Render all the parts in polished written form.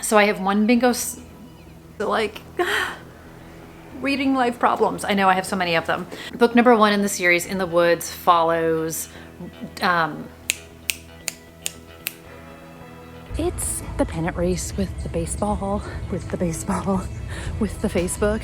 So I have one bingo, like, reading life problems. I know I have so many of them. Book number 1 in the series, In the Woods, follows, it's the pennant race with the baseball, with the Facebook.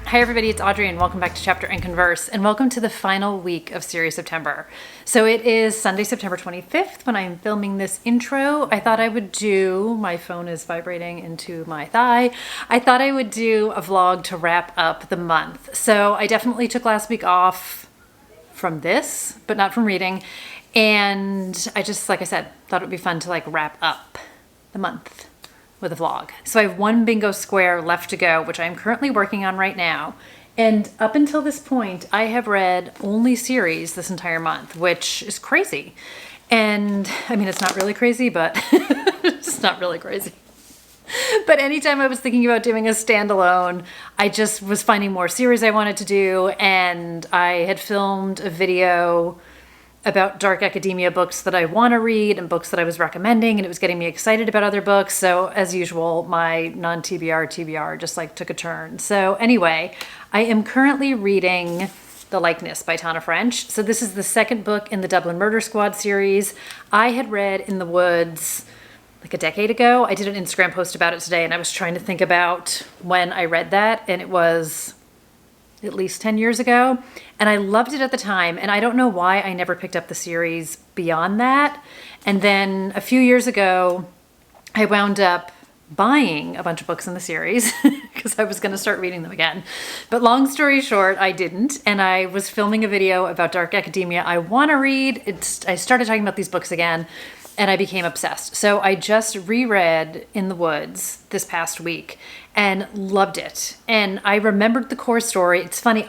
Hi everybody, it's Audrey and welcome back to Chapter and Converse, and welcome to the final week of series September. So it is Sunday, September 25th when I'm filming this intro. I thought I would do, my phone is vibrating into my thigh, I thought I would do a vlog to wrap up the month. So I definitely took last week off from this, but not from reading. And I just, like I said, thought it would be fun to like wrap up the month with a vlog. So I have one bingo square left to go, which I'm currently working on right now. And up until this point, I have read only series this entire month, which is crazy. And I mean, it's not really crazy, but it's not really crazy. But anytime I was thinking about doing a standalone, I just was finding more series I wanted to do. And I had filmed a video about dark academia books that I want to read and books that I was recommending, and it was getting me excited about other books. So as usual, my non-TBR TBR just like took a turn. So anyway, I am currently reading The Likeness by Tana French. So this is the second book in the Dublin Murder Squad series. I had read In the Woods like a decade ago. I did an Instagram post about it today, and I was trying to think about when I read that, and it was at least 10 years ago. And I loved it at the time. And I don't know why I never picked up the series beyond that. And then a few years ago, I wound up buying a bunch of books in the series because I was going to start reading them again. But long story short, I didn't. And I was filming a video about dark academia I want to read. I started talking about these books again, and I became obsessed. So I just reread In the Woods this past week and loved it. And I remembered the core story. It's funny,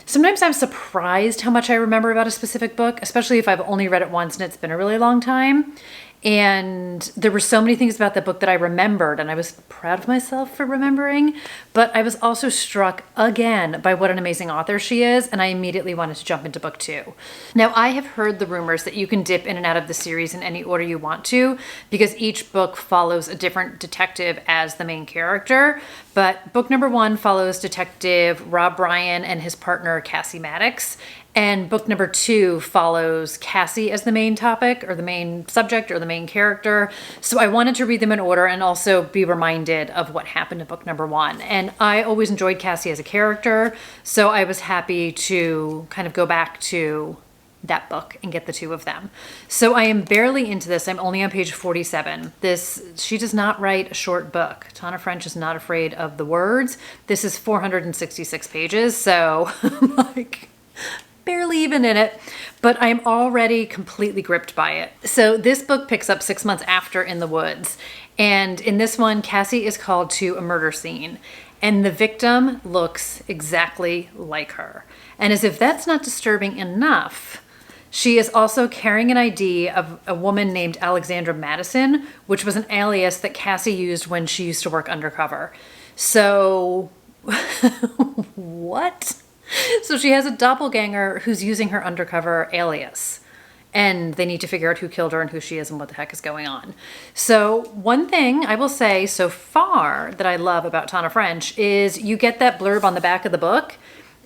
sometimes I'm surprised how much I remember about a specific book, especially if I've only read it once and it's been a really long time. And there were so many things about that book that I remembered, and I was proud of myself for remembering. But I was also struck again by what an amazing author she is, and I immediately wanted to jump into book 2. Now, I have heard the rumors that you can dip in and out of the series in any order you want to, because each book follows a different detective as the main character. But book number 1 follows Detective Rob Bryan and his partner Cassie Maddox. And book number 2 follows Cassie as the main topic, or the main subject, or the main character. So I wanted to read them in order and also be reminded of what happened in book number 1. And I always enjoyed Cassie as a character, so I was happy to kind of go back to that book and get the 2 of them. So I am barely into this. I'm only on page 47. She does not write a short book. Tana French is not afraid of the words. This is 466 pages, so like barely even in it, but I'm already completely gripped by it. So this book picks up 6 months after In the Woods. And in this one, Cassie is called to a murder scene, and the victim looks exactly like her. And as if that's not disturbing enough, she is also carrying an ID of a woman named Alexandra Madison, which was an alias that Cassie used when she used to work undercover. So what? So she has a doppelganger who's using her undercover alias, and they need to figure out who killed her and who she is and what the heck is going on. So one thing I will say so far that I love about Tana French is you get that blurb on the back of the book,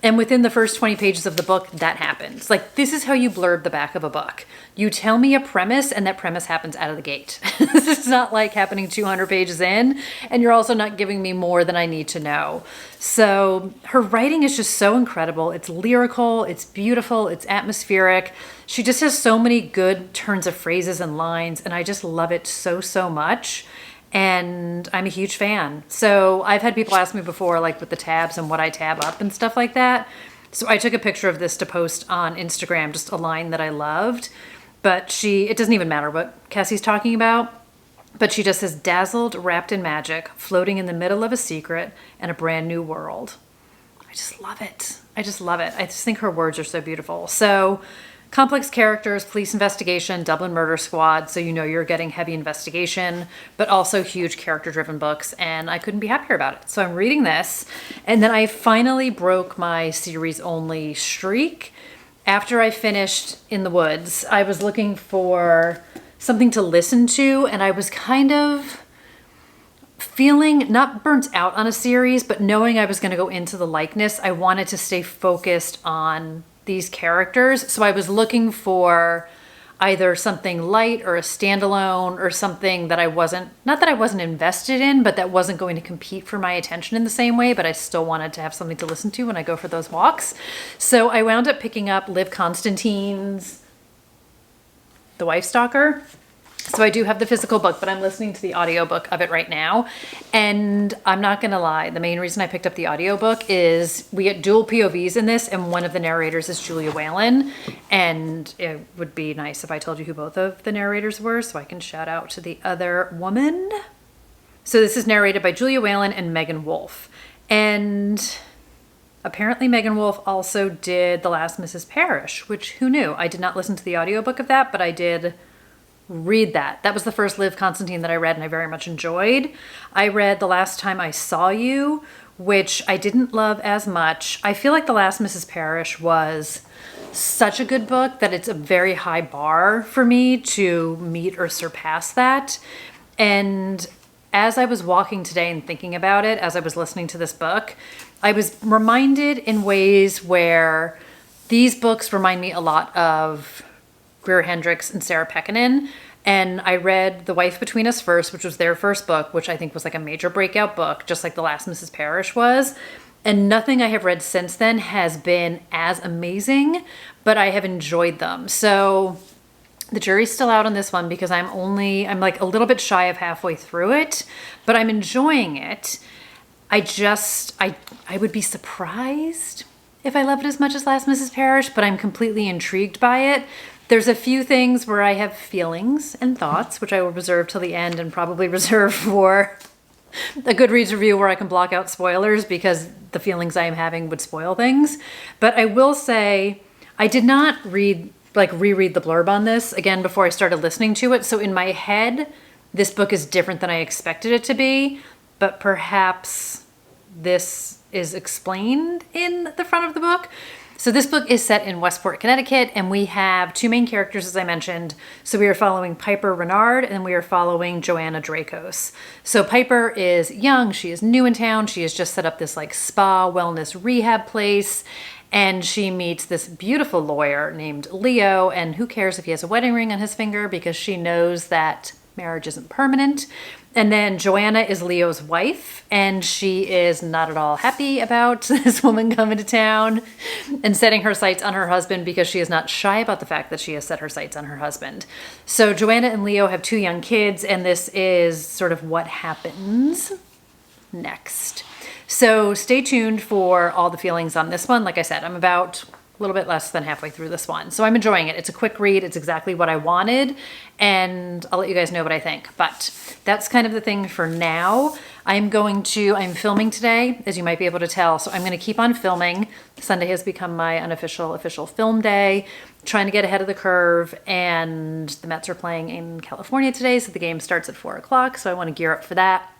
and within the first 20 pages of the book, that happens. Like, this is how you blurb the back of a book. You tell me a premise, and that premise happens out of the gate. This is not like happening 200 pages in, and you're also not giving me more than I need to know. So her writing is just so incredible. It's lyrical, it's beautiful, it's atmospheric. She just has so many good turns of phrases and lines, and I just love it so, so much. And I'm a huge fan. So I've had people ask me before, like with the tabs and what I tab up and stuff like that. So I took a picture of this to post on Instagram, just a line that I loved. But it doesn't even matter what Cassie's talking about. But she just says, dazzled, wrapped in magic, floating in the middle of a secret and a brand new world. I just love it. I just love it. I just think her words are so beautiful. So complex characters, police investigation, Dublin Murder Squad, so you know you're getting heavy investigation, but also huge character-driven books, and I couldn't be happier about it. So I'm reading this, and then I finally broke my series-only streak. After I finished In the Woods, I was looking for something to listen to, and I was kind of feeling not burnt out on a series, but knowing I was going to go into the likeness, I wanted to stay focused on these characters. So I was looking for either something light or a standalone or something that I wasn't, not that I wasn't invested in, but that wasn't going to compete for my attention in the same way, but I still wanted to have something to listen to when I go for those walks. So I wound up picking up Liv Constantine's The Wife Stalker. So I do have the physical book, but I'm listening to the audiobook of it right now. And I'm not going to lie, the main reason I picked up the audiobook is we get dual POVs in this, and one of the narrators is Julia Whalen. And it would be nice if I told you who both of the narrators were, so I can shout out to the other woman. So this is narrated by Julia Whalen and Megan Wolfe. And apparently Megan Wolfe also did The Last Mrs. Parrish, which who knew? I did not listen to the audiobook of that, but I did read that. That was the first Liv Constantine that I read and I very much enjoyed. I read The Last Time I Saw You, which I didn't love as much. I feel like The Last Mrs. Parrish was such a good book that it's a very high bar for me to meet or surpass that. And as I was walking today and thinking about it, as I was listening to this book, I was reminded in ways where these books remind me a lot of Greer Hendricks and Sarah Pekkanen. And I read The Wife Between Us first, which was their first book, which I think was like a major breakout book, just like The Last Mrs. Parrish was. And nothing I have read since then has been as amazing, but I have enjoyed them. So the jury's still out on this one because I'm like a little bit shy of halfway through it, but I'm enjoying it. I would be surprised if I loved it as much as Last Mrs. Parrish, but I'm completely intrigued by it. There's a few things where I have feelings and thoughts, which I will reserve till the end and probably reserve for a Goodreads review where I can block out spoilers because the feelings I am having would spoil things. But I will say I did not reread the blurb on this again before I started listening to it. So in my head, this book is different than I expected it to be, but perhaps this is explained in the front of the book. So this book is set in Westport, Connecticut, and we have two main characters, as I mentioned. So we are following Piper Renard, and we are following Joanna Dracos. So Piper is young, she is new in town, she has just set up this like spa wellness rehab place, and she meets this beautiful lawyer named Leo, and who cares if he has a wedding ring on his finger because she knows that marriage isn't permanent. And then Joanna is Leo's wife, and she is not at all happy about this woman coming to town and setting her sights on her husband because she is not shy about the fact that she has set her sights on her husband. So Joanna and Leo have two young kids, and this is sort of what happens next. So stay tuned for all the feelings on this one. Like I said, I'm about a little bit less than halfway through this one. So I'm enjoying it. It's a quick read. It's exactly what I wanted. And I'll let you guys know what I think. But that's kind of the thing for now. I'm filming today, as you might be able to tell. So I'm going to keep on filming. Sunday has become my unofficial official film day. Trying to get ahead of the curve. And the Mets are playing in California today. So the game starts at 4 o'clock. So I want to gear up for that.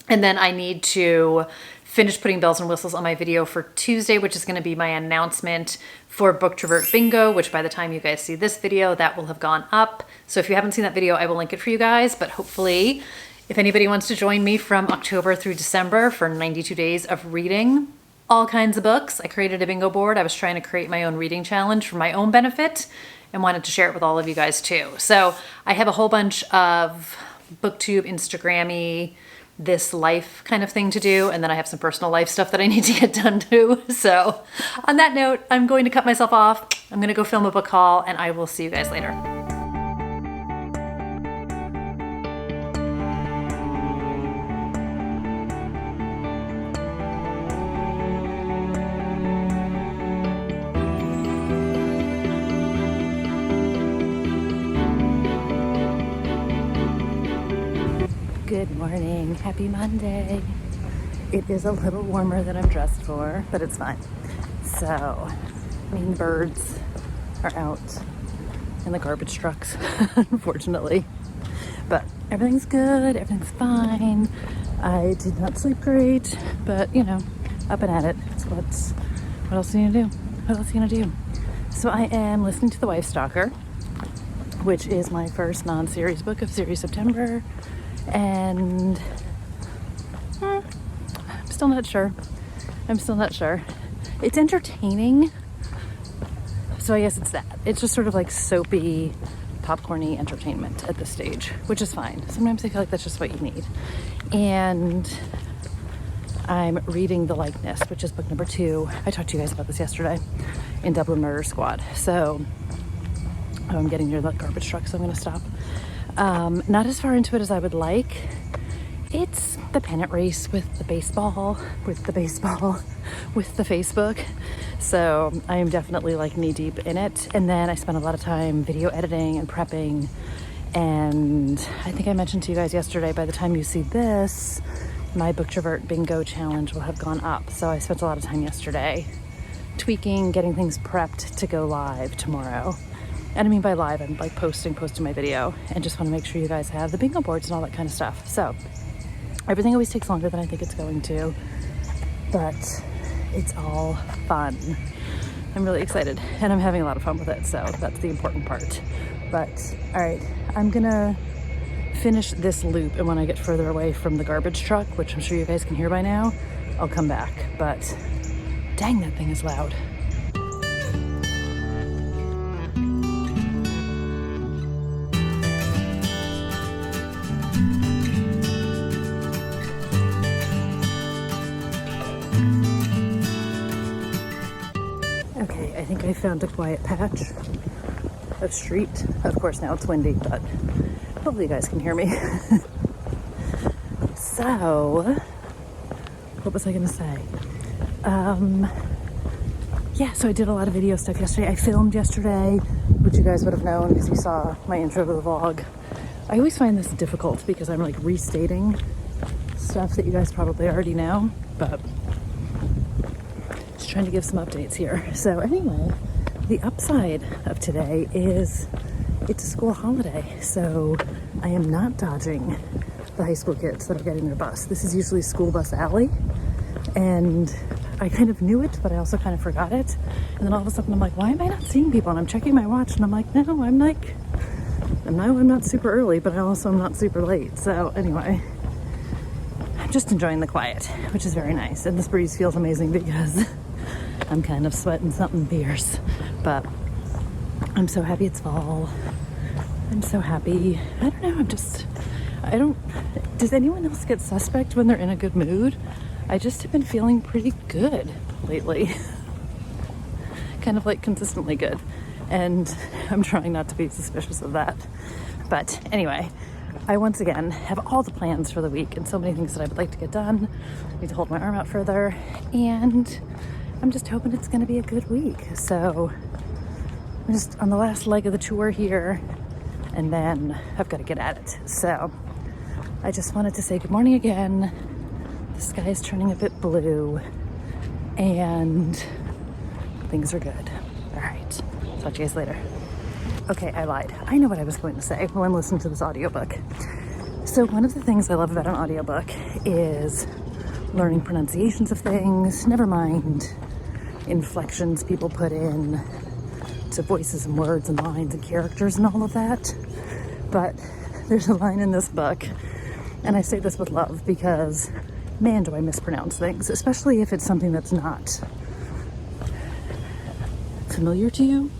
And then I need to finish putting bells and whistles on my video for Tuesday, which is going to be my announcement for Booktrovert Bingo, which by the time you guys see this video, that will have gone up. So if you haven't seen that video, I will link it for you guys. But hopefully, if anybody wants to join me from October through December for 92 days of reading all kinds of books, I created a bingo board. I was trying to create my own reading challenge for my own benefit and wanted to share it with all of you guys too. So I have a whole bunch of BookTube, Instagram-y, this life kind of thing to do, and then I have some personal life stuff that I need to get done too. So on that note, I'm going to cut myself off. I'm going to go film a book haul, and I will see you guys later. Good morning, happy Monday. It is a little warmer than I'm dressed for, but it's fine. So, mean birds are out in the garbage trucks, unfortunately. But everything's good, everything's fine. I did not sleep great, but you know, up and at it. What else are you gonna do? What else are you gonna do? So I am listening to The Wife Stalker, which is my first non-series book of Series September, and I'm still not sure. It's entertaining, so I guess it's that. It's just sort of like soapy, popcorny entertainment at this stage, which is fine. Sometimes I feel like that's just what you need. And I'm reading The Likeness, which is book number 2. I talked to you guys about this yesterday in Dublin Murder Squad. So I'm getting near the garbage truck, so I'm going to stop. Not as far into it as I would like. It's the pennant race with the baseball, with the Facebook. So I am definitely like knee deep in it. And then I spent a lot of time video editing and prepping. And I think I mentioned to you guys yesterday, by the time you see this, my Booktrovert bingo challenge will have gone up. So I spent a lot of time yesterday tweaking, getting things prepped to go live tomorrow. And I mean by live, I'm like posting my video, and just want to make sure you guys have the bingo boards and all that kind of stuff. So everything always takes longer than I think it's going to, but it's all fun. I'm really excited, and I'm having a lot of fun with it, so that's the important part. But all right, I'm gonna finish this loop, and when I get further away from the garbage truck, which I'm sure you guys can hear by now, I'll come back. But dang, that thing is loud. Okay, I think I found a quiet patch of street. Of course, now it's windy, but hopefully you guys can hear me. So, what was I gonna say? Yeah, so I did a lot of video stuff yesterday. I filmed yesterday, which you guys would have known because you saw my intro to the vlog. I always find this difficult because I'm like restating stuff that you guys probably already know, but just trying to give some updates here. So anyway, the upside of today is it's a school holiday, so I am not dodging the high school kids that are getting their bus. This is usually School Bus Alley, and I kind of knew it, but I also kind of forgot it. And then all of a sudden I'm like, why am I not seeing people? And I'm checking my watch, and I'm like, no, I'm not super early, but I also am not super late. So anyway, I'm just enjoying the quiet, which is very nice. And this breeze feels amazing because I'm kind of sweating something fierce, but I'm so happy it's fall. I'm so happy. I don't know, does anyone else get suspect when they're in a good mood? I just have been feeling pretty good lately. Kind of like consistently good. And I'm trying not to be suspicious of that. But anyway, I once again have all the plans for the week and so many things that I would like to get done. I need to hold my arm out further, and I'm just hoping it's going to be a good week. So I'm just on the last leg of the tour here, and then I've got to get at it. So I just wanted to say good morning again. The sky is turning a bit blue, and things are good. All right, talk to you guys later. Okay, I lied. I know what I was going to say while I'm listening to this audiobook. So one of the things I love about an audiobook is learning pronunciations of things, never mind inflections people put in to voices and words and lines and characters and all of that. But there's a line in this book, and I say this with love because, man, do I mispronounce things, especially if it's something that's not familiar to you.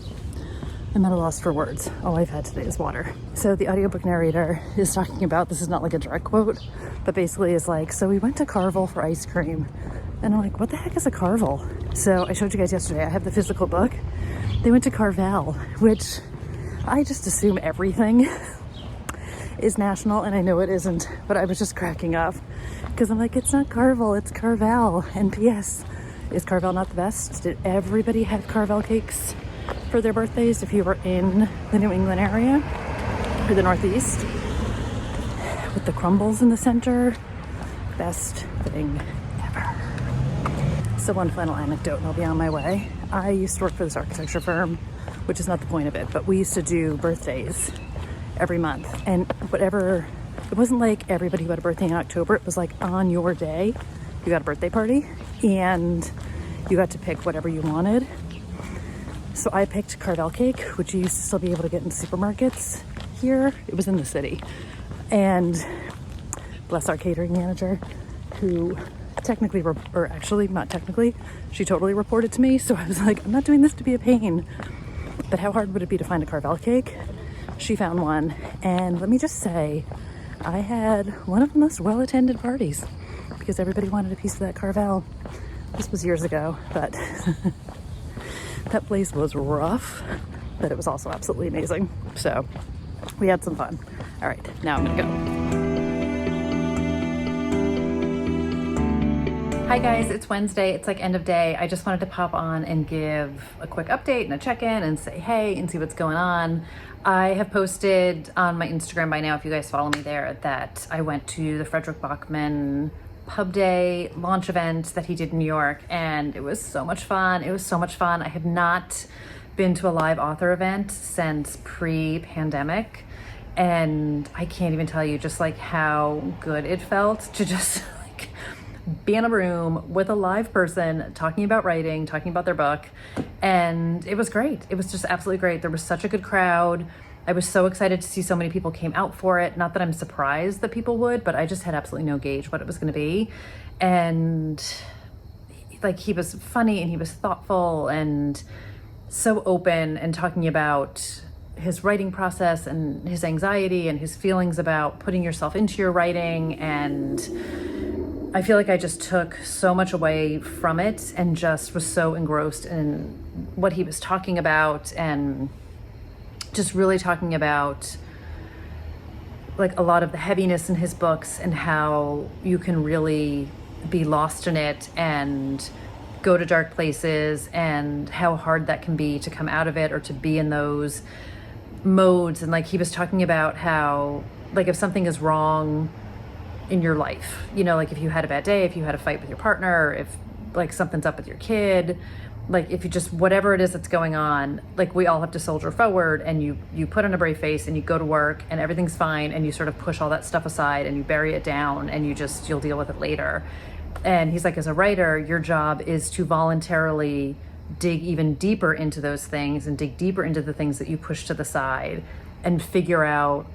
I'm at a loss for words. All I've had today is water. So the audiobook narrator is talking about, this is not like a direct quote, but basically is like, so we went to Carvel for ice cream. And I'm like, what the heck is a Carvel? So I showed you guys yesterday, I have the physical book. They went to Carvel, which I just assume everything is national, and I know it isn't, but I was just cracking up because I'm like, it's not Carvel, it's Carvel. And P.S., is Carvel not the best? Did everybody have Carvel cakes for their birthdays if you were in the New England area or the Northeast? With the crumbles in the center, best thing ever. So one final anecdote and I'll be on my way. I used to work for this architecture firm, which is not the point of it, but we used to do birthdays every month, and whatever, it wasn't like everybody who had a birthday in October, it was like on your day you got a birthday party and you got to pick whatever you wanted. So I picked Carvel cake, which you used to still be able to get in supermarkets here. It was in the city. And bless our catering manager, who technically, or actually not technically, she totally reported to me. So I was like, I'm not doing this to be a pain. But how hard would it be to find a Carvel cake? She found one. And let me just say, I had one of the most well-attended parties because everybody wanted a piece of that Carvel. This was years ago, but that place was rough, but it was also absolutely amazing. So we had some fun. All right, now I'm gonna go. Hi guys, it's Wednesday. It's like end of day. I just wanted to pop on and give a quick update and a check-in and say hey and see what's going on. I have posted on my Instagram by now, if you guys follow me there, that I went to the Fredrik Backman pub day launch event that he did in New York, and it was so much fun. It was so much fun. I have not been to a live author event since pre-pandemic, and I can't even tell you just like how good it felt to just like be in a room with a live person talking about writing, talking about their book, and it was great. It was just absolutely great. There was such a good crowd. I was so excited to see so many people came out for it. Not that I'm surprised that people would, but I just had absolutely no gauge what it was going to be. And like, he was funny and he was thoughtful and so open and talking about his writing process and his anxiety and his feelings about putting yourself into your writing. And I feel like I just took so much away from it and just was so engrossed in what he was talking about, and just really talking about like a lot of the heaviness in his books and how you can really be lost in it and go to dark places, and how hard that can be to come out of it or to be in those modes. And like, he was talking about how like if something is wrong in your life, you know, like if you had a bad day, if you had a fight with your partner, if like something's up with your kid, like if you just, whatever it is that's going on, like we all have to soldier forward, and you put on a brave face and you go to work and everything's fine, and you sort of push all that stuff aside and you bury it down and you'll deal with it later. And he's like, as a writer, your job is to voluntarily dig even deeper into those things and dig deeper into the things that you push to the side and figure out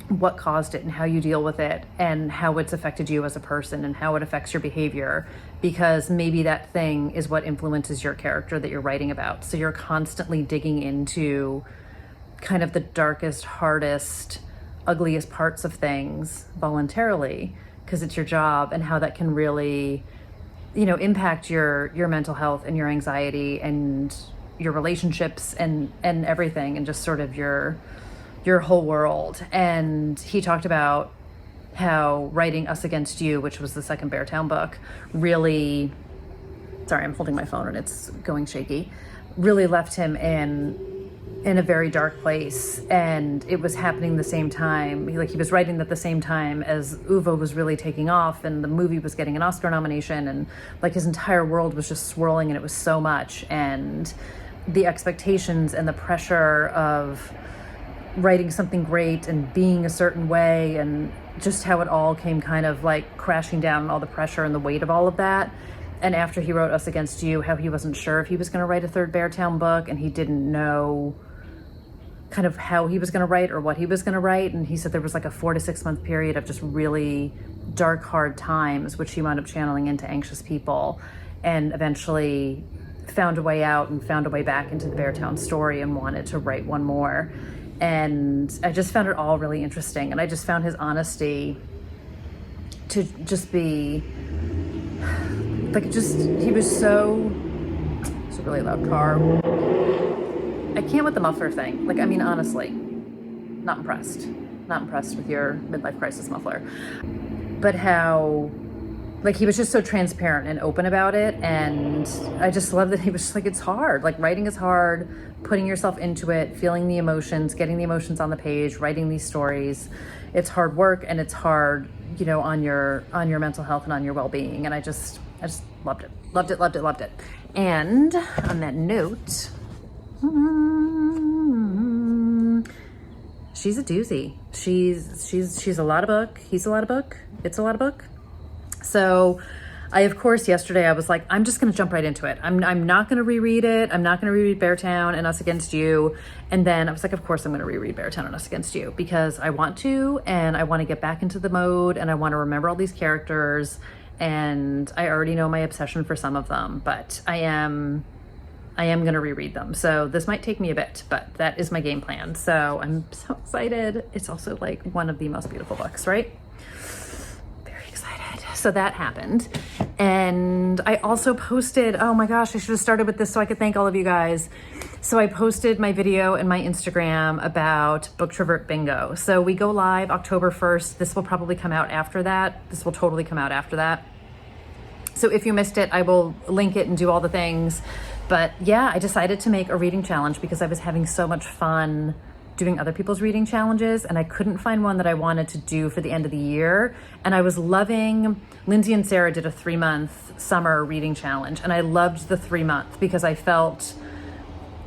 what caused it and how you deal with it and how it's affected you as a person and how it affects your behavior, because maybe that thing is what influences your character that you're writing about. So you're constantly digging into kind of the darkest, hardest, ugliest parts of things voluntarily, because it's your job, and how that can really, you know, impact your mental health and your anxiety and your relationships and everything, and just sort of your whole world. And he talked about how writing Us Against You, which was the second Beartown book, really, sorry, I'm holding my phone and it's going shaky, really left him in a very dark place. And it was happening the same time, he was writing at the same time as Uva was really taking off, and the movie was getting an Oscar nomination, and like his entire world was just swirling, and it was so much. And the expectations and the pressure of writing something great and being a certain way, and just how it all came kind of like crashing down, and all the pressure and the weight of all of that. And after he wrote Us Against You, how he wasn't sure if he was going to write a third Beartown book, and he didn't know kind of how he was going to write or what he was going to write. And he said there was like a 4 to 6 month period of just really dark, hard times, which he wound up channeling into Anxious People, and eventually found a way out and found a way back into the Beartown story and wanted to write one more. And I just found it all really interesting. And I just found his honesty to just be like, he was so, it's a really loud car. I can't with the muffler thing. Like, I mean, honestly, not impressed. Not impressed with your midlife crisis muffler. But how, like, he was just so transparent and open about it. And I just love that he was just like, it's hard. Like, writing is hard, putting yourself into it, feeling the emotions, getting the emotions on the page, writing these stories. It's hard work, and it's hard, you know, on your mental health and on your well-being. And I just loved it. Loved it. And on that note, she's a doozy. She's a lot of book. He's a lot of book. It's a lot of book. So Of course, yesterday I was like, I'm just going to jump right into it. I'm not going to reread it. I'm not going to reread Beartown and Us Against You. And then I was like, of course I'm going to reread Beartown and Us Against You because I want to, and I want to get back into the mode, and I want to remember all these characters. And I already know my obsession for some of them, but I am going to reread them. So this might take me a bit, but that is my game plan. So I'm so excited. It's also like one of the most beautiful books, right? Very excited. So that happened. And I also posted, oh my gosh, I should have started with this so I could thank all of you guys. So I posted my video in my Instagram about Booktrovert Bingo. So we go live October 1st. This will probably come out after that. This will totally come out after that. So if you missed it, I will link it and do all the things. But yeah, I decided to make a reading challenge because I was having so much fun doing other people's reading challenges, and I couldn't find one that I wanted to do for the end of the year. And I was loving, Lindsay and Sarah did a 3-month summer reading challenge, and I loved the 3-month because I felt,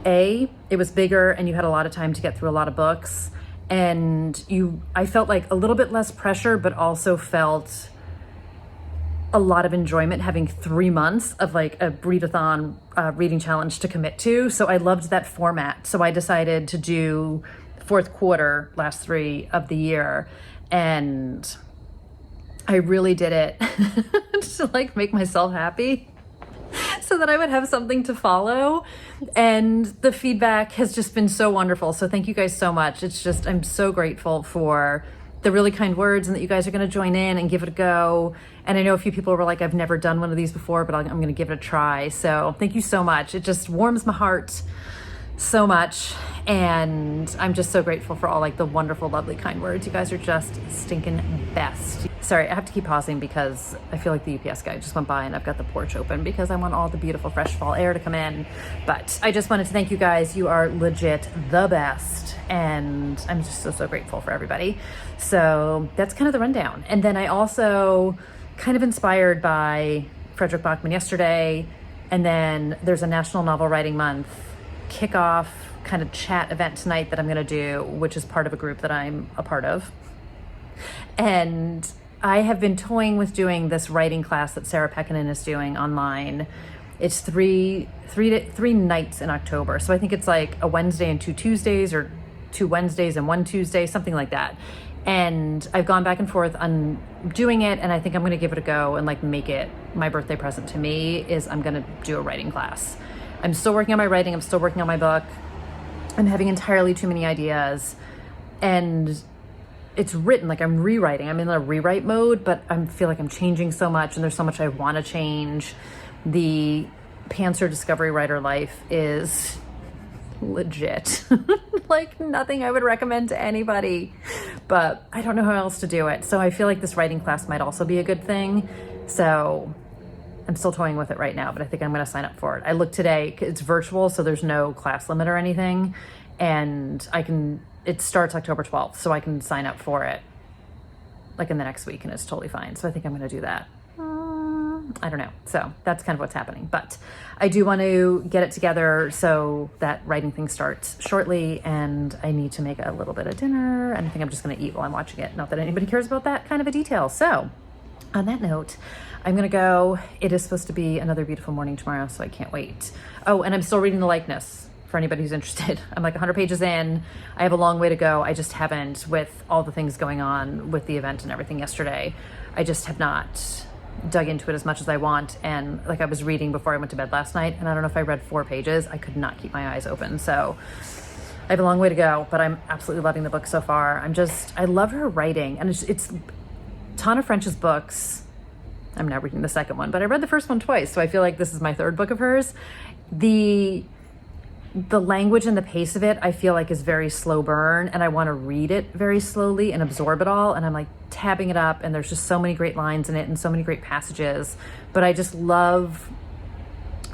it was bigger and you had a lot of time to get through a lot of books, and I felt like a little bit less pressure, but also felt a lot of enjoyment having 3 months of like a readathon reading challenge to commit to. So I loved that format. So I decided to do fourth quarter, last 3 of the year. And I really did it to like make myself happy so that I would have something to follow. And the feedback has just been so wonderful. So thank you guys so much. It's just, I'm so grateful for the really kind words and that you guys are going to join in and give it a go. And I know a few people were like, I've never done one of these before, but I'm going to give it a try. So thank you so much. It just warms my heart so much. And I'm just so grateful for all like the wonderful, lovely, kind words. You guys are just stinking best. Sorry, I have to keep pausing because I feel like the UPS guy just went by and I've got the porch open because I want all the beautiful fresh fall air to come in. But I just wanted to thank you guys. You are legit the best. And I'm just so grateful for everybody. So that's kind of the rundown. And then I also kind of inspired by Fredrik Backman yesterday. And then there's a National Novel Writing Month kickoff kind of chat event tonight that I'm going to do, which is part of a group that I'm a part of. And I have been toying with doing this writing class that Sarah Pekkanen is doing online. It's three nights in October. So I think it's like a Wednesday and 2 Tuesdays, or 2 Wednesdays and 1 Tuesday, something like that. And I've gone back and forth on doing it, and I think I'm going to give it a go and like make it my birthday present to me is I'm going to do a writing class. I'm still working on my writing. I'm still working on my book. I'm having entirely too many ideas, and it's written, like I'm rewriting. I'm in a rewrite mode, but I feel like I'm changing so much, and there's so much I want to change. The Pantser Discovery Writer life is legit. Like nothing I would recommend to anybody, but I don't know how else to do it. So I feel like this writing class might also be a good thing. So I'm still toying with it right now, but I think I'm going to sign up for it. I looked today, it's virtual, so there's no class limit or anything. And it starts October 12th, so I can sign up for it like in the next week, and it's totally fine. So I think I'm going to do that. I don't know. So that's kind of what's happening, but I do want to get it together so that writing thing starts shortly, and I need to make a little bit of dinner, and I think I'm just going to eat while I'm watching it. Not that anybody cares about that kind of a detail. So on that note, I'm going to go. It is supposed to be another beautiful morning tomorrow, so I can't wait. Oh, and I'm still reading The Likeness for anybody who's interested. I'm like 100 pages in. I have a long way to go. I just haven't, with all the things going on with the event and everything yesterday, I just have not dug into it as much as I want. And like I was reading before I went to bed last night, and I don't know if I read 4 pages. I could not keep my eyes open. So I have a long way to go, but I'm absolutely loving the book so far. I love her writing, and it's Tana French's books. I'm now reading the second one, but I read the first one twice, so I feel like this is my 3rd book of hers. The language and the pace of it, I feel like is very slow burn, and I want to read it very slowly and absorb it all. And I'm like tabbing it up, and there's just so many great lines in it and so many great passages. But I just love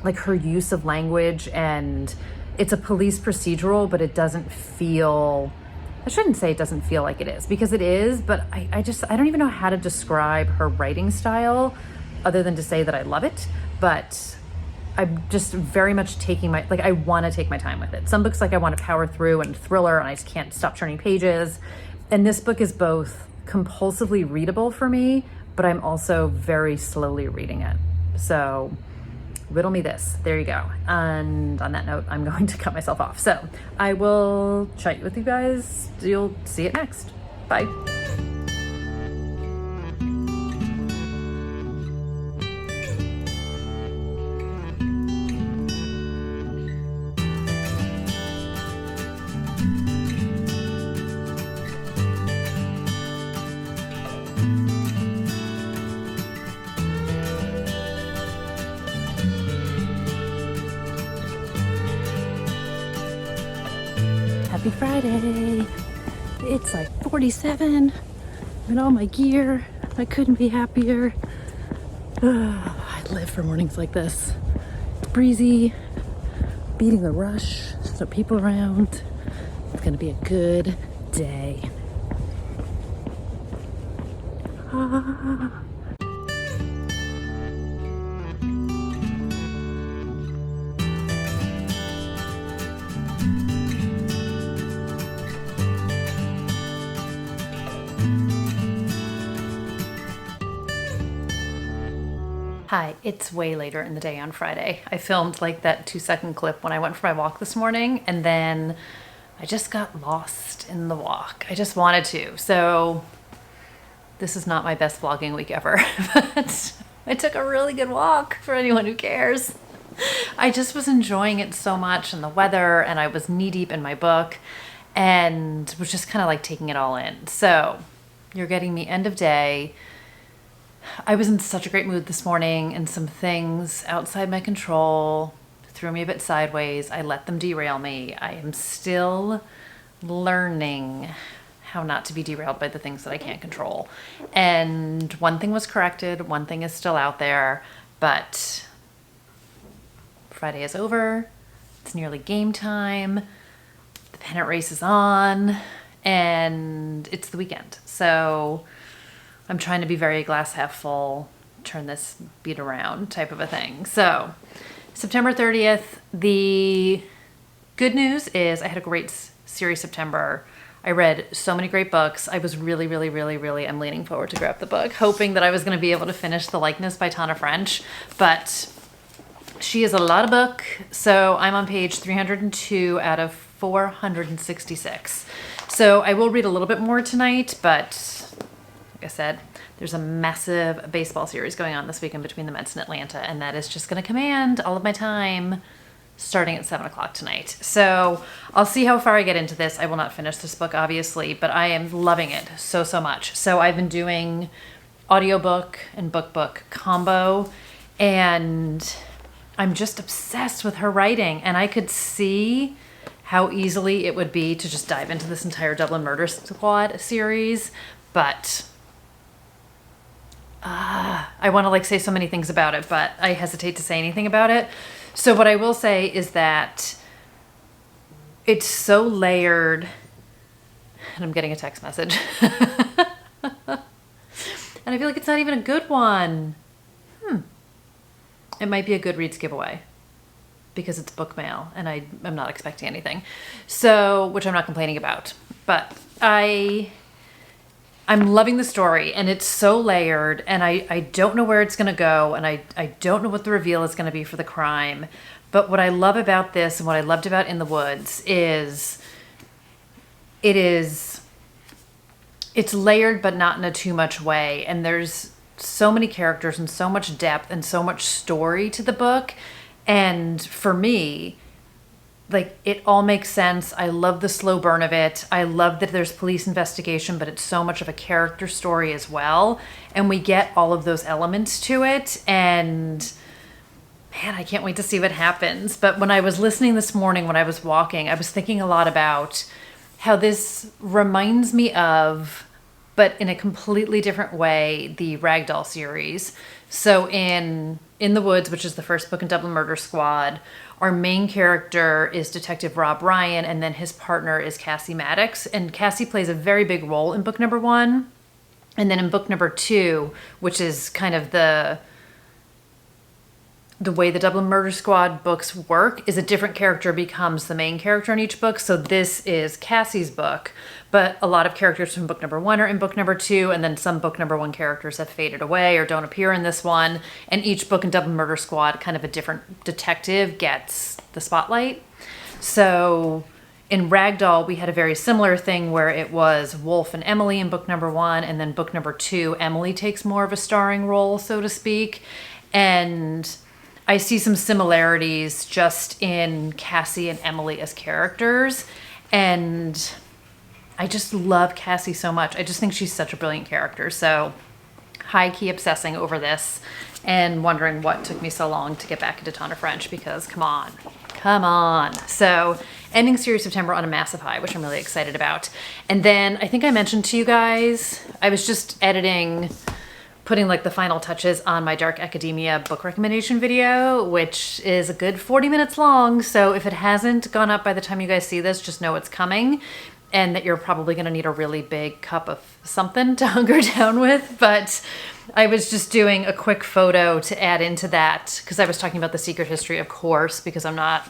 like her use of language, and it's a police procedural, but it doesn't feel, I shouldn't say it doesn't feel like it is, because it is, but I don't even know how to describe her writing style other than to say that I love it. But I'm just very much I want to take my time with it. Some books like I want to power through and thriller, and I just can't stop turning pages. And this book is both compulsively readable for me, but I'm also very slowly reading it. So riddle me this. There you go. And on that note, I'm going to cut myself off. So I will chat with you guys. You'll see it next. Bye. Happy Friday. It's like 47. I'm in all my gear. I couldn't be happier. I live for mornings like this. Breezy, beating the rush, no people around. It's gonna be a good day. Hi, it's way later in the day on Friday. I filmed like that 2-second clip when I went for my walk this morning, and then I just got lost in the walk. I just wanted to. So this is not my best vlogging week ever, but I took a really good walk for anyone who cares. I just was enjoying it so much, and the weather, and I was knee deep in my book and was just kind of like taking it all in. So you're getting me end of day. I was in such a great mood this morning, and some things outside my control threw me a bit sideways. I let them derail me. I am still learning how not to be derailed by the things that I can't control. And one thing was corrected, one thing is still out there, but Friday is over. It's nearly game time. The pennant race is on, and it's the weekend. So I'm trying to be very glass half full, turn this beat around type of a thing. So September 30th, the good news is I had a great series September. I read so many great books. I was really, I'm leaning forward to grab the book, hoping that I was going to be able to finish The Likeness by Tana French, but she is a lot of book. So I'm on page 302 out of 466. So I will read a little bit more tonight, but like I said, there's a massive baseball series going on this weekend between the Mets and Atlanta, and that is just going to command all of my time starting at 7 o'clock tonight. So I'll see how far I get into this. I will not finish this book, obviously, but I am loving it so much. So I've been doing audiobook and book combo, and I'm just obsessed with her writing, and I could see how easily it would be to just dive into this entire Dublin Murder Squad series, but I want to like say so many things about it, but I hesitate to say anything about it. So what I will say is that it's so layered, and I'm getting a text message, and I feel like it's not even a good one. It might be a Goodreads giveaway because it's book mail, and I'm not expecting anything. So, which I'm not complaining about, but I'm loving the story, and it's so layered, and I don't know where it's going to go, and I don't know what the reveal is going to be for the crime. But what I love about this, and what I loved about In the Woods, is it's layered, but not in a too much way. And there's so many characters and so much depth and so much story to the book. And for me, like, it all makes sense. I love the slow burn of it. I love that there's police investigation, but it's so much of a character story as well. And we get all of those elements to it. And man, I can't wait to see what happens. But when I was listening this morning, when I was walking, I was thinking a lot about how this reminds me of, but in a completely different way, the Ragdoll series. So in the Woods, which is the first book in Dublin Murder Squad, our main character is Detective Rob Ryan, and then his partner is Cassie Maddox. And Cassie plays a very big role in book number 1. And then in book number 2, which is kind of the the way the Dublin Murder Squad books work is a different character becomes the main character in each book. So this is Cassie's book, but a lot of characters from book number 1 are in book number 2, and then some book number 1 characters have faded away or don't appear in this one. And each book in Dublin Murder Squad, kind of a different detective gets the spotlight. So in Ragdoll, we had a very similar thing where it was Wolf and Emily in book number 1, and then book number 2, Emily takes more of a starring role, so to speak. And I see some similarities just in Cassie and Emily as characters. And I just love Cassie so much. I just think she's such a brilliant character. So high-key obsessing over this and wondering what took me so long to get back into Tana French, because come on. So ending Series September on a massive high, which I'm really excited about. And then I think I mentioned to you guys, I was just putting like the final touches on my Dark Academia book recommendation video, which is a good 40 minutes long. So if it hasn't gone up by the time you guys see this, just know it's coming and that you're probably going to need a really big cup of something to hunker down with. But I was just doing a quick photo to add into that because I was talking about the secret history, of course, because it's not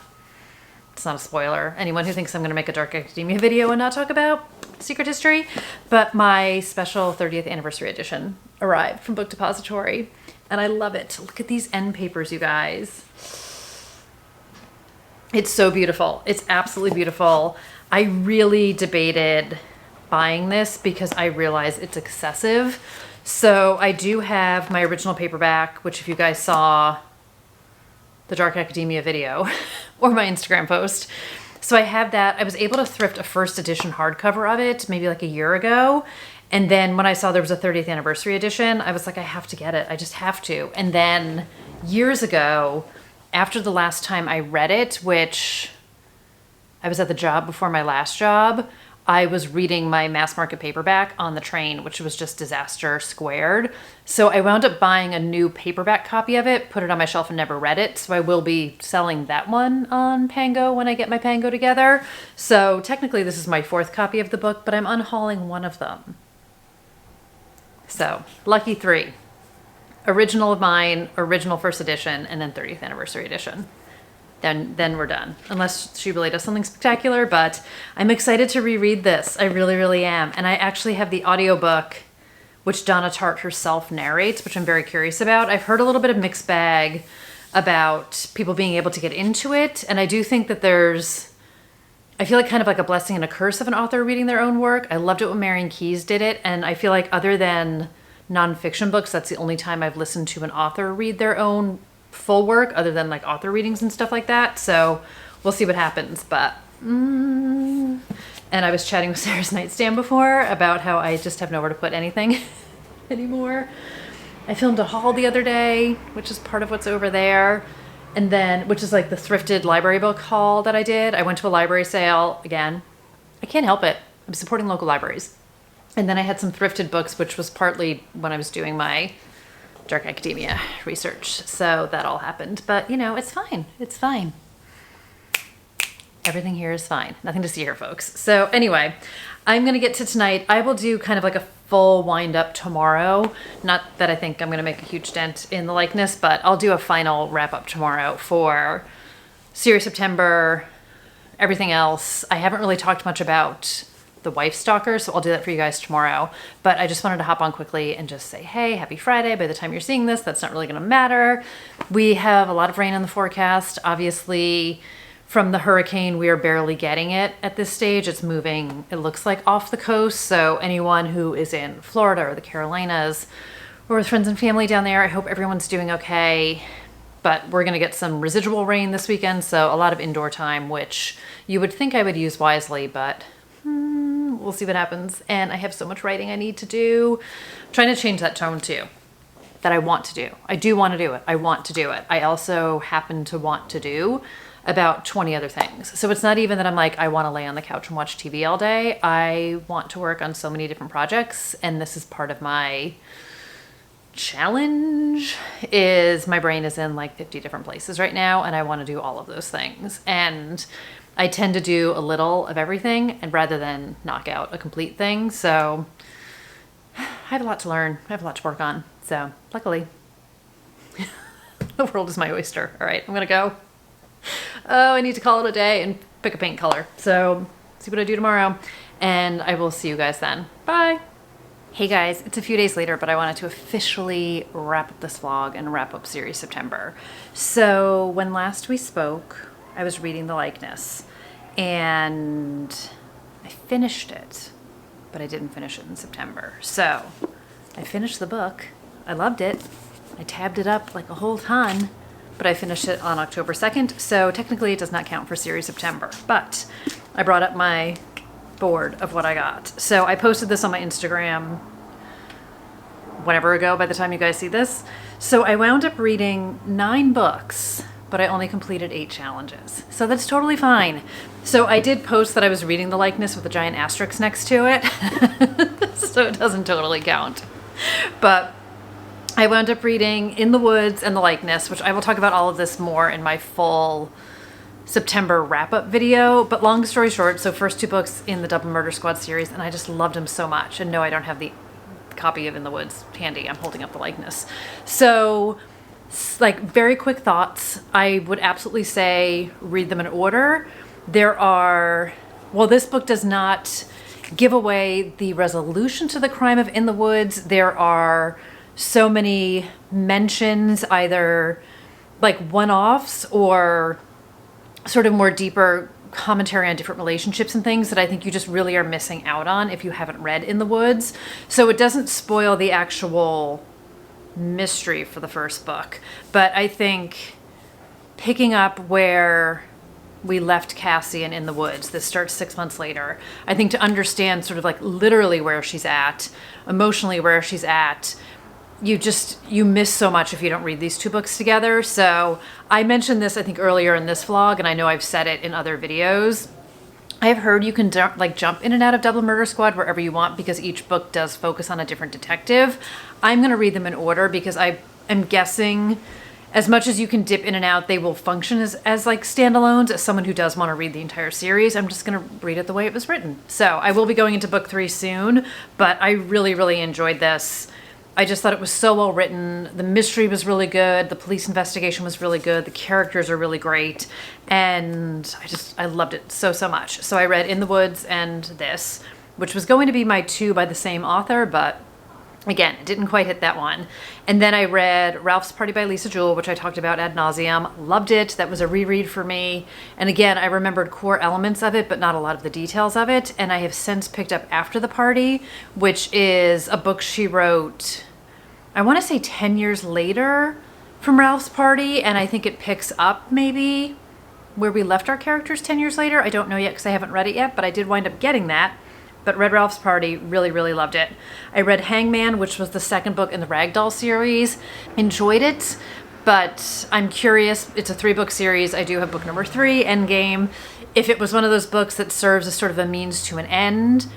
a spoiler. Anyone who thinks I'm going to make a Dark Academia video and not talk about secret history, but my special 30th anniversary edition arrived from Book Depository and I love it. Look at these end papers, you guys. It's so beautiful. It's absolutely beautiful. I really debated buying this because I realize it's excessive. So I do have my original paperback, which if you guys saw the Dark Academia video or my Instagram post. So I have that. I was able to thrift a first edition hardcover of it maybe like a year ago. And then when I saw there was a 30th anniversary edition, I was like, I have to get it. I just have to. And then years ago, after the last time I read it, which I was at the job before my last job, I was reading my mass market paperback on the train, which was just Disaster Squared. So I wound up buying a new paperback copy of it, put it on my shelf and never read it. So I will be selling that one on Pango when I get my Pango together. So technically this is my 4th copy of the book, but I'm unhauling one of them. So lucky 3. Original of mine, original first edition, and then 30th anniversary edition. Then we're done. Unless she really does something spectacular, but I'm excited to reread this. I really, really am. And I actually have the audiobook, which Donna Tartt herself narrates, which I'm very curious about. I've heard a little bit of mixed bag about people being able to get into it. And I do think that I feel like kind of like a blessing and a curse of an author reading their own work. I loved it when Marion Keyes did it. And I feel like other than nonfiction books, that's the only time I've listened to an author read their own full work other than like author readings and stuff like that. So we'll see what happens. But and I was chatting with Sarah's Nightstand before about how I just have nowhere to put anything anymore. I filmed a haul the other day, which is part of what's over there. And then, which is like the thrifted library book haul that I did. I went to a library sale again. I can't help it. I'm supporting local libraries. And then I had some thrifted books, which was partly when I was doing my Dark Academia research. So that all happened. But, you know, it's fine. It's fine. Everything here is fine. Nothing to see here, folks. So anyway, I'm going to get to tonight. I will do kind of like a full wind up tomorrow. Not that I think I'm going to make a huge dent in the likeness, but I'll do a final wrap up tomorrow for Series September, everything else. I haven't really talked much about the Wife Stalker, so I'll do that for you guys tomorrow. But I just wanted to hop on quickly and just say, hey, happy Friday. By the time you're seeing this, that's not really going to matter. We have a lot of rain in the forecast. Obviously, from the hurricane, we are barely getting it at this stage. It's moving, it looks like, off the coast. So anyone who is in Florida or the Carolinas or with friends and family down there, I hope everyone's doing okay. But we're going to get some residual rain this weekend, so a lot of indoor time, which you would think I would use wisely, but we'll see what happens. And I have so much writing I need to do. I'm trying to change that tone too, that I want to do. I do want to do it. I want to do it. I also happen to want to do about 20 other things. So it's not even that I'm like, I want to lay on the couch and watch TV all day. I want to work on so many different projects, and this is part of my challenge. Is my brain is in like 50 different places right now, and I want to do all of those things. And I tend to do a little of everything, and rather than knock out a complete thing. So I have a lot to learn. I have a lot to work on. So luckily, The world is my oyster. All right, I'm gonna go. Oh, I need to call it a day and pick a paint color. So see what I do tomorrow, and I will see you guys then. Bye. Hey guys, it's a few days later, but I wanted to officially wrap up this vlog and wrap up Series September. So when last we spoke, I was reading The Likeness, and I finished it, but I didn't finish it in September. So I finished the book. I loved it. I tabbed it up like a whole ton, but I finished it on October 2nd. So technically it does not count for Series September, but I brought up my board of what I got. So I posted this on my Instagram whatever ago by the time you guys see this. So I wound up reading 9 books, but I only completed 8 challenges. So that's totally fine. So I did post that I was reading The Likeness with a giant asterisk next to it. So it doesn't totally count. But I wound up reading In the Woods and The Likeness, which I will talk about all of this more in my full September wrap-up video. But long story short, so first 2 books in the Double Murder Squad series, and I just loved them so much. And no, I don't have the copy of In the Woods handy. I'm holding up The Likeness. So like very quick thoughts. I would absolutely say read them in order. There are, well, this book does not give away the resolution to the crime of In the Woods. There are so many mentions, either like one-offs or sort of more deeper commentary on different relationships and things that I think you just really are missing out on if you haven't read In the Woods. So it doesn't spoil the actual mystery for the first book, but I think picking up where we left Cassie and In the Woods, this starts 6 months later, I think to understand sort of like literally where she's at, emotionally where she's at, you miss so much if you don't read these 2 books together. So I mentioned this, I think, earlier in this vlog, and I know I've said it in other videos. I've heard you can jump in and out of Double Murder Squad wherever you want because each book does focus on a different detective. I'm going to read them in order because I am guessing as much as you can dip in and out, they will function as like standalones. As someone who does want to read the entire series, I'm just going to read it the way it was written. So I will be going into book 3 soon, but I really, really enjoyed this. I just thought it was so well written. The mystery was really good. The police investigation was really good. The characters are really great. And I loved it so, so much. So I read In the Woods and this, which was going to be my 2 by the same author, but again, it didn't quite hit that one. And then I read Ralph's Party by Lisa Jewell, which I talked about ad nauseum. Loved it. That was a reread for me. And again, I remembered core elements of it, but not a lot of the details of it. And I have since picked up After the Party, which is a book she wrote, I want to say 10 years later from Ralph's Party. And I think it picks up maybe where we left our characters 10 years later. I don't know yet because I haven't read it yet, but I did wind up getting that. But read Ralph's Party, really, really loved it. I read Hangman, which was the 2nd book in the Ragdoll series. Enjoyed it, but I'm curious. It's a 3-book series. I do have book number 3, Endgame. If it was one of those books that serves as sort of a means to an end,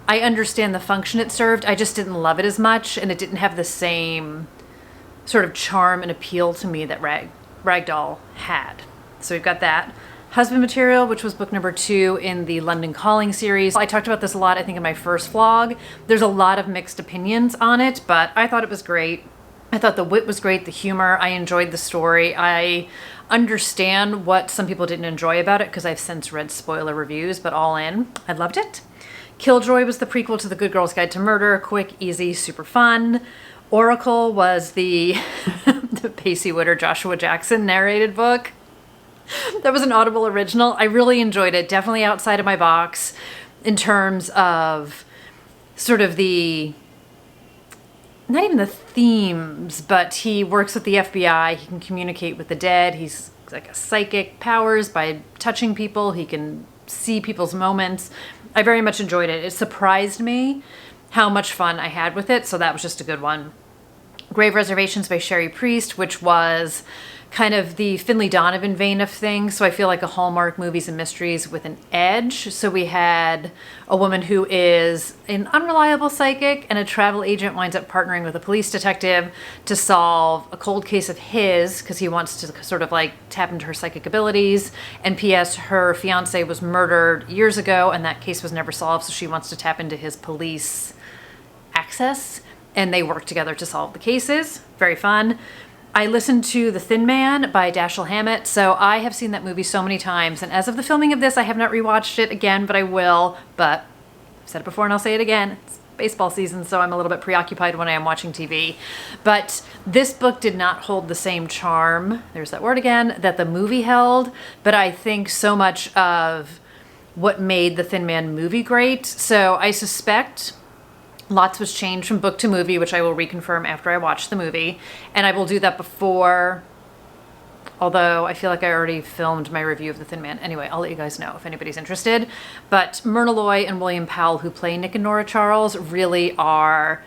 I understand the function it served. I just didn't love it as much, and it didn't have the same sort of charm and appeal to me that Ragdoll had. So we've got that. Husband Material, which was book number 2 in the London Calling series. I talked about this a lot, I think, in my first vlog. There's a lot of mixed opinions on it, but I thought it was great. I thought the wit was great, the humor. I enjoyed the story. I understand what some people didn't enjoy about it because I've since read spoiler reviews, but all in, I loved it. Killjoy was the prequel to The Good Girl's Guide to Murder. Quick, easy, super fun. Oracle was the, the Pacey Witter, Joshua Jackson narrated book. That was an Audible original. I really enjoyed it. Definitely outside of my box in terms of sort of the, not even the themes, but he works with the FBI. He can communicate with the dead. He's like a psychic powers by touching people. He can see people's moments. I very much enjoyed it. It surprised me how much fun I had with it. So that was just a good one. Grave Reservations by Sherry Priest, which was kind of the Finley Donovan vein of things. So I feel like a Hallmark movies and mysteries with an edge. So we had a woman who is an unreliable psychic, and a travel agent winds up partnering with a police detective to solve a cold case of his because he wants to sort of like tap into her psychic abilities. And P.S. her fiance was murdered years ago and that case was never solved. So she wants to tap into his police access, and they work together to solve the cases. Very fun. I listened to The Thin Man by Dashel Hammett, so I have seen that movie so many times, and as of the filming of this, I have not rewatched it again, but I will. But I've said it before and I'll say it again. It's baseball season, so I'm a little bit preoccupied when I am watching TV. But this book did not hold the same charm, there's that word again, that the movie held, but I think so much of what made The Thin Man movie great. So I suspect lots was changed from book to movie, which I will reconfirm after I watch the movie. And I will do that before, although I feel like I already filmed my review of The Thin Man. Anyway, I'll let you guys know if anybody's interested. But Myrna Loy and William Powell, who play Nick and Nora Charles, really are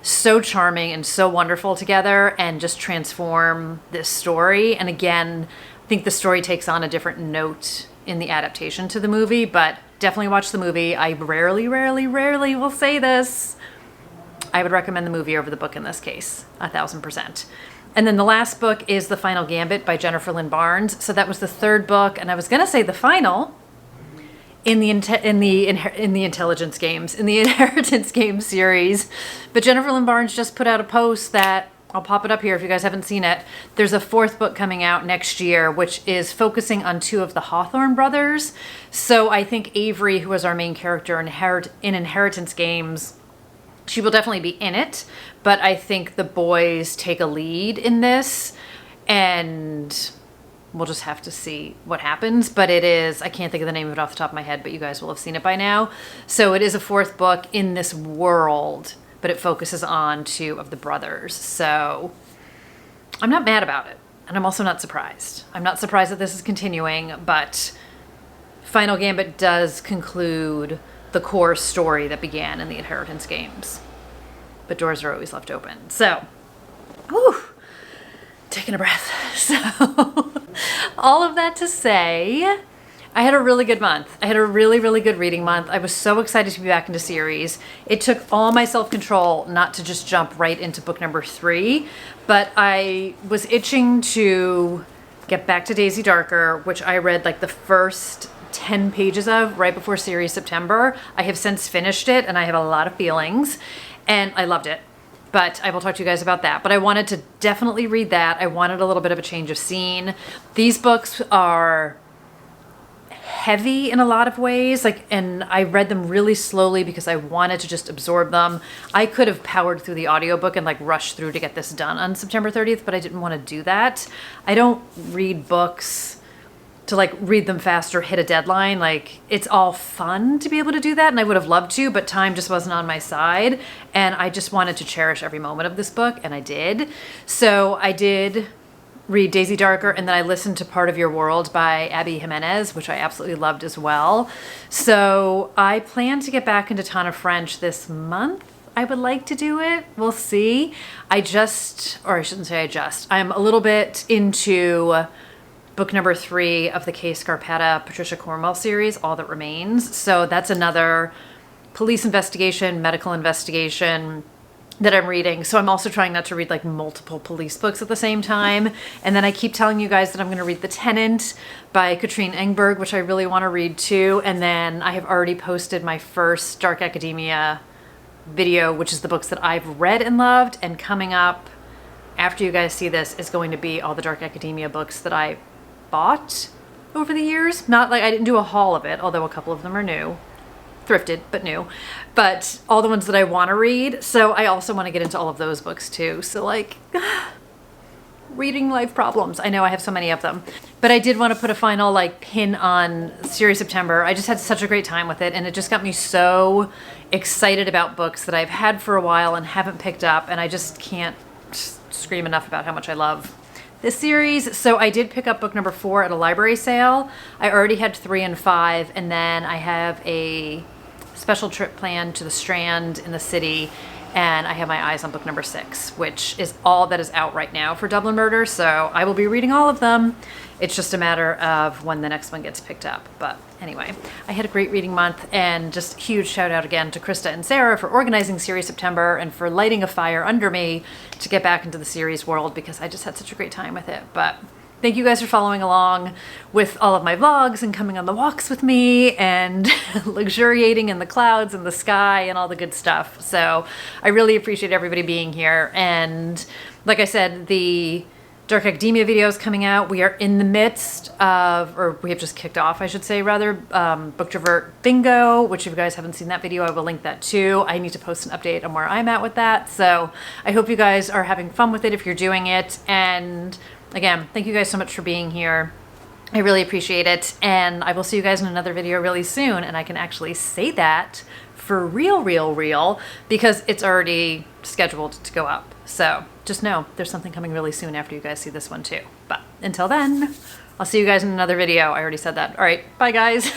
so charming and so wonderful together and just transform this story. And again, I think the story takes on a different note in the adaptation to the movie, but definitely watch the movie. I rarely will say this. I would recommend the movie over the book in this case, 1000%. And then the last book is The Final Gambit by Jennifer Lynn Barnes. So that was the third book, and I was gonna say the final in the Intelligence Games, in the Inheritance Games series. But Jennifer Lynn Barnes just put out a post that, I'll pop it up here if you guys haven't seen it. There's a fourth book coming out next year, which is focusing on two of the Hawthorne brothers. So I think Avery, who is our main character in Inheritance Games, she will definitely be in it, but I think the boys take a lead in this, and we'll just have to see what happens. But it is, I can't think of the name of it off the top of my head, but you guys will have seen it by now. So it is a fourth book in this world, but it focuses on two of the brothers. So I'm not mad about it, and I'm also not surprised. I'm not surprised that this is continuing, but Final Gambit does conclude the core story that began in the Inheritance Games. But doors are always left open. So, whew, taking a breath. So, all of that to say, I had a really good month. I had a really good reading month. I was so excited to be back into series. It took all my self-control not to just jump right into book number 3, but I was itching to get back to Daisy Darker, which I read like the first 10 pages of right before series September. I have since finished it, and I have a lot of feelings, and I loved it. But I will talk to you guys about that. But I wanted to definitely read that. I wanted a little bit of a change of scene. These books are heavy in a lot of ways, and I read them really slowly because I wanted to just absorb them. I could have powered through the audiobook and rushed through to get this done on September 30th, but I didn't want to do that. I don't read books to read them fast or hit a deadline. It's all fun to be able to do that, and I would have loved to, but time just wasn't on my side, and I just wanted to cherish every moment of this book, and I did. So I did read Daisy Darker, and then I listened to Part of Your World by Abby Jimenez, which I absolutely loved as well. So I plan to get back into Tana French this month. I would like to do it. We'll see. I'm a little bit into book number 3 of the Kay Scarpetta Patricia Cornwell series, All That Remains. So that's another police investigation, medical investigation that I'm reading. So I'm also trying not to read multiple police books at the same time. And then I keep telling you guys that I'm going to read The Tenant by Katrine Engberg, which I really want to read too. And then I have already posted my first Dark Academia video, which is the books that I've read and loved. And coming up after you guys see this is going to be all the Dark Academia books that I bought over the years. Not I didn't do a haul of it, although a couple of them are new. Thrifted, but new. But all the ones that I want to read. So I also want to get into all of those books too. So reading life problems. I know I have so many of them. But I did want to put a final pin on series September. I just had such a great time with it, and it just got me so excited about books that I've had for a while and haven't picked up, and I just can't scream enough about how much I love this series. So I did pick up book number 4 at a library sale. I already had 3 and 5, and then I have a special trip planned to the Strand in the city, and I have my eyes on book number 6, which is all that is out right now for Dublin Murder. So I will be reading all of them. It's just a matter of when the next one gets picked up. But anyway, I had a great reading month, and just huge shout out again to Krista and Sarah for organizing series September and for lighting a fire under me to get back into the series world, because I just had such a great time with it. But thank you guys for following along with all of my vlogs and coming on the walks with me and luxuriating in the clouds and the sky and all the good stuff. So I really appreciate everybody being here. And like I said, the Dark Academia videos coming out. We are in the midst of, or we have just kicked off, I should say, rather, Book Divert Bingo, which if you guys haven't seen that video, I will link that too. I need to post an update on where I'm at with that. So I hope you guys are having fun with it if you're doing it. And again, thank you guys so much for being here. I really appreciate it. And I will see you guys in another video really soon. And I can actually say that for real, because it's already scheduled to go up. So just know there's something coming really soon after you guys see this one too. But until then, I'll see you guys in another video. I already said that. All right, bye guys.